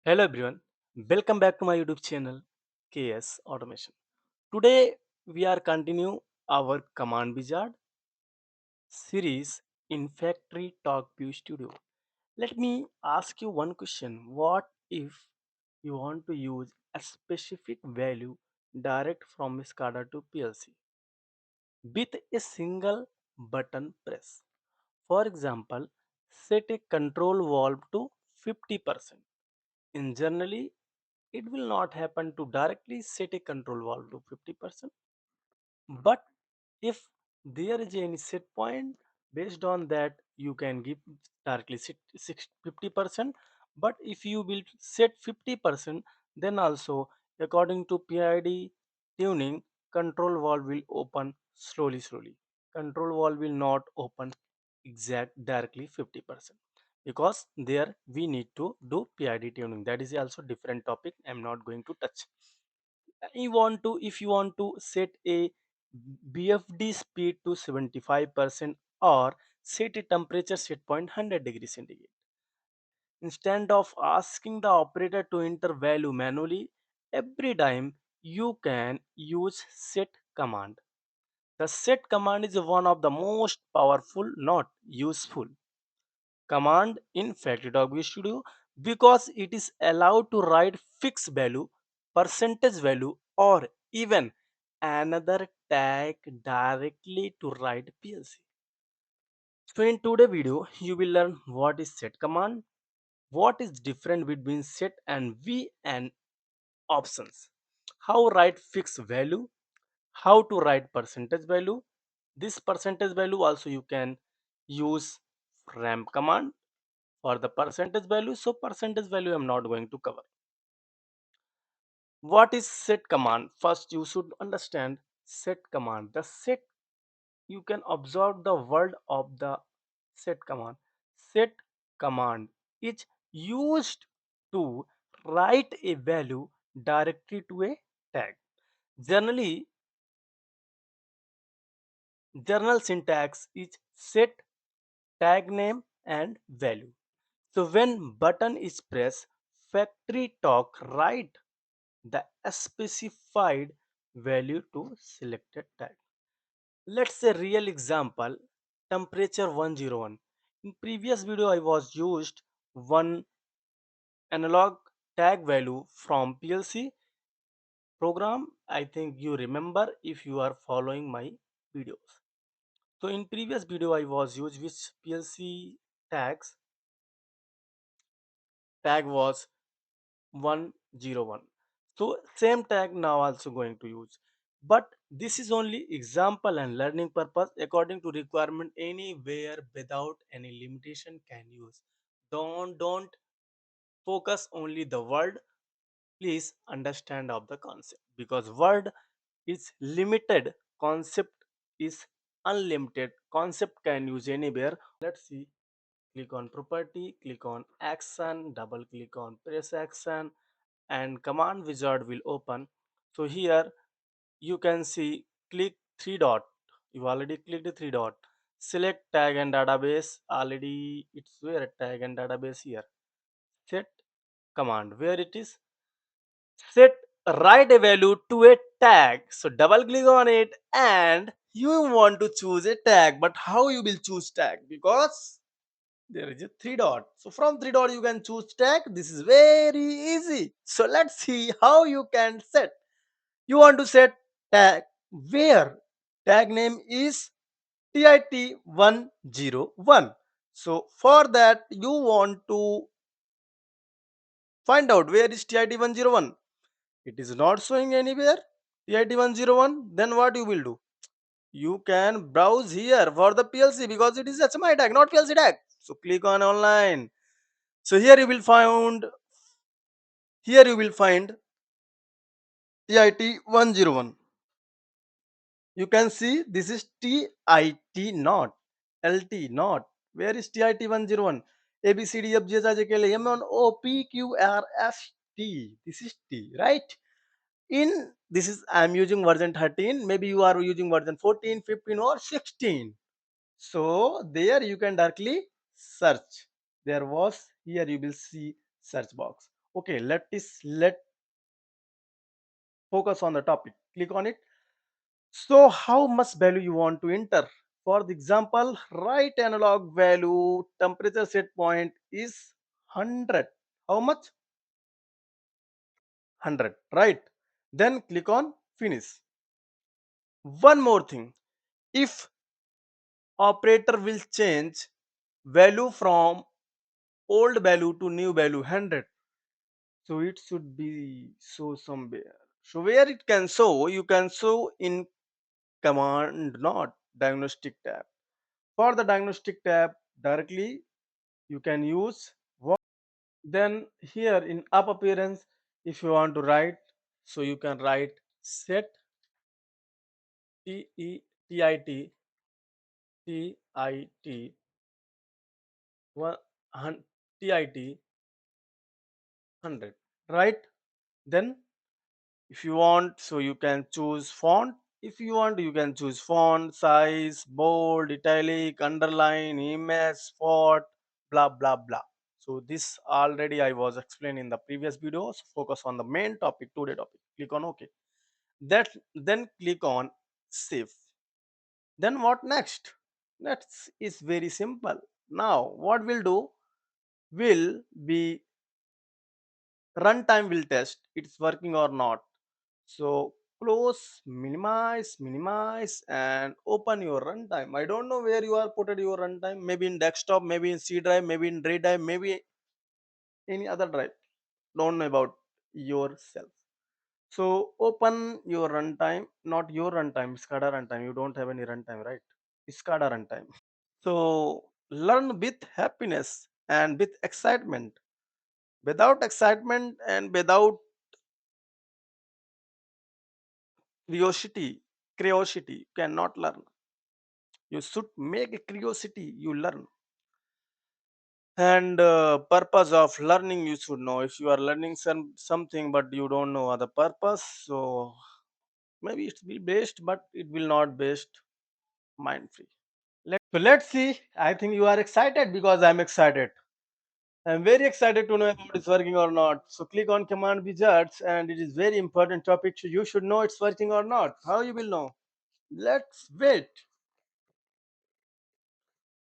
Hello everyone, welcome back to my YouTube channel KS Automation. Today we are continue our command wizard series in Factory Talk View Studio. Let me ask you one question. What if you want to use a specific value direct from SCADA to PLC with a single button press? For example, set a control valve to 50%. In generally, it will not happen to directly set a control valve to 50%, but if there is any set point, based on that you can give directly set 50%. But if you will set 50%, then also according to PID tuning, control valve will open slowly. Control valve will not open exact directly 50%, because there we need to do PID tuning. That is also different topic, I'm not going to touch. If you want to set a BFD speed to 75% or set a temperature set point 100 degrees centigrade, instead of asking the operator to enter value manually every time, you can use set command. The set command is one of the most powerful, not useful, command in FactoryTalk View Studio, because it is allowed to write fixed value, percentage value, or even another tag directly to write PLC. So in today's video, you will learn what is set command, what is different between set and V and options, how write fixed value, how to write percentage value. This percentage value also you can use ramp command for the percentage value. So percentage value I'm not going to cover. What is set command? First you should understand set command. The set, you can observe the word of the set command. Set command is used to write a value directly to a tag. Generally, general syntax is set, tag name and value. So when button is pressed, factory talk write the specified value to selected tag. Let's say real example, temperature 101. In previous video I was used one analog tag value from PLC program. I think you remember if you are following my videos. So in previous video I was used which PLC tags, tag was 101. So same tag now also going to use, but this is only example and learning purpose. According to requirement, anywhere without any limitation can use. Don't focus only the word. Please understand of the concept, because word is limited, concept is unlimited. Concept can use anywhere. Let's see. Click on property, click on action, double click on press action, and command wizard will open. So here you can see, click three dot. You already clicked the three dot. Select tag and database. Already it's where tag and database here. Set command where it is. Set write a value to a tag. So double click on it and you want to choose a tag. But how you will choose tag? Because there is a three dot. So from three dot you can choose tag. This is very easy. So let's see how you can set. You want to set tag where tag name is TIT101. So for that you want to find out where is TIT101. It is not showing anywhere TIT101. Then what you will do? You can browse here for the PLC, because it is HMI tag, not PLC tag. So click on online. So here you will find TIT101. You can see this is TIT not LT not. Where is TIT101? A B C D F G H I J K L M N O P Q R S T. This is T, right? In this is I'm using version 13. Maybe you are using version 14, 15, or 16. So there you can directly search. There was, here you will see search box. Okay, let focus on the topic. Click on it. So how much value you want to enter? For the example, write analog value temperature set point is 100. How much? 100, right? Then click on finish. One more thing. If operator will change value from old value to new value 100, so it should be show somewhere. So where it can show, you can show in command not diagnostic tab. For the diagnostic tab directly you can use what? Then here in up appearance, if you want to write, so you can write set t e t i t t i t one t I t 100, right? Then if you want, so you can choose font. If you want, you can choose font size, bold, italic, underline, image, font, blah blah blah. So this already I was explaining in the previous video. So focus on the main topic, today topic. Click on OK. That then click on save. Then what next? Next is very simple. Now what we'll do will be runtime will test it's working or not. So close, minimize, and open your runtime. I don't know where you are put at your runtime. Maybe in desktop, maybe in C drive, maybe in D drive, maybe any other drive. Don't know about yourself. So open your runtime, not your runtime, SCADA runtime. You don't have any runtime, right? SCADA runtime. So learn with happiness and with excitement. Without excitement and without curiosity, you cannot learn. You should make a curiosity, you learn. And purpose of learning you should know. If you are learning something but you don't know the purpose, so maybe it will be based but it will not based mind free. So let's see. I think you are excited because I'm excited. I'm very excited to know if it's working or not. So click on command wizards and it is very important topic. So you should know it's working or not. How you will know? Let's wait.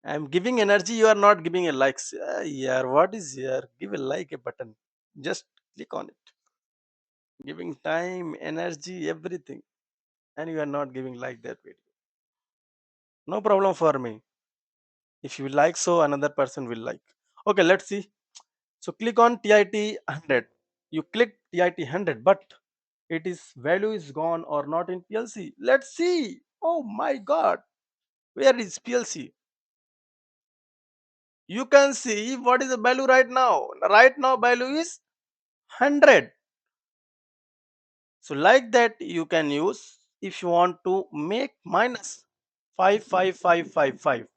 I'm giving energy. You are not giving a likes. Yeah, what is here? Give a like a button. Just click on it. Giving time, energy, everything, and you are not giving like that video. No problem for me. If you like, so another person will like. Okay, let's see. So click on TIT 100. You click TIT 100, but it is value is gone or not in PLC. Let's see. Oh my God, where is PLC? You can see what is the value right now. Right now, value is 100. So like that you can use if you want to make minus 55555.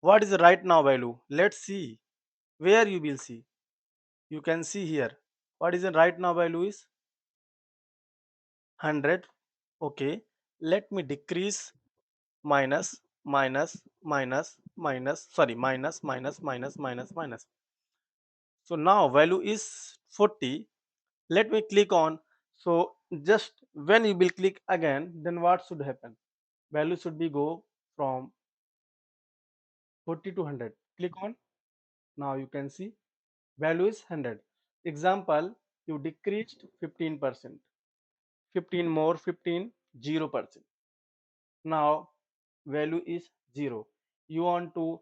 What is the right now value? Let's see where you will see. You can see here. What is the right now value is 100. Okay. Let me decrease minus. So now value is 40. Let me click on. So just when you will click again, then what should happen? Value should be go from 40 to 100. Click on. Now you can see value is 100. Example, you decreased 15%. 15 more 15, 0%. Now value is 0. You want to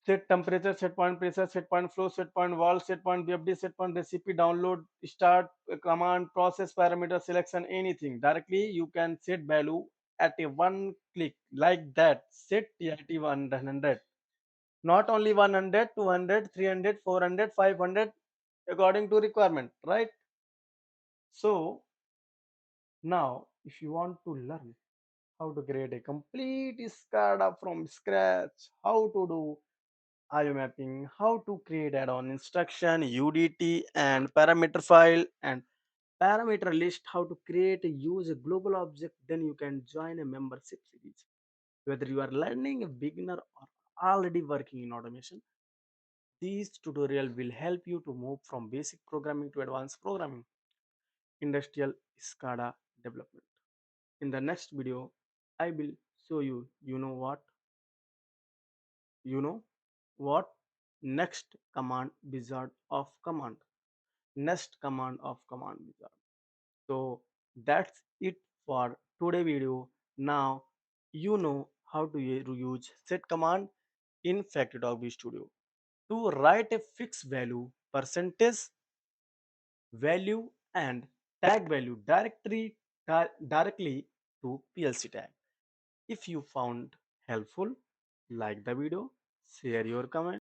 set temperature, set point pressure, set point flow, set point wall, set point BFD, set point recipe, download, start command, process parameter selection, anything. Directly you can set value at a one click like that. Set TIT 100. Not only 100, 200, 300, 400, 500 according to requirement, right? So now if you want to learn how to create a complete SCADA from scratch, how to do IO mapping, how to create add-on instruction, UDT and parameter file and parameter list, how to create a use a global object, then you can join a membership series. Whether you are learning a beginner or already working in automation, These tutorial will help you to move from basic programming to advanced programming, industrial SCADA development. In the next video, I will show you, you know what next command wizard of command, next command of command wizard. So that's it for today video. Now you know how to use set command in FactoryTalk View Studio to write a fixed value, percentage value, and tag value directly to PLC tag. If you found helpful, like the video, share your comment.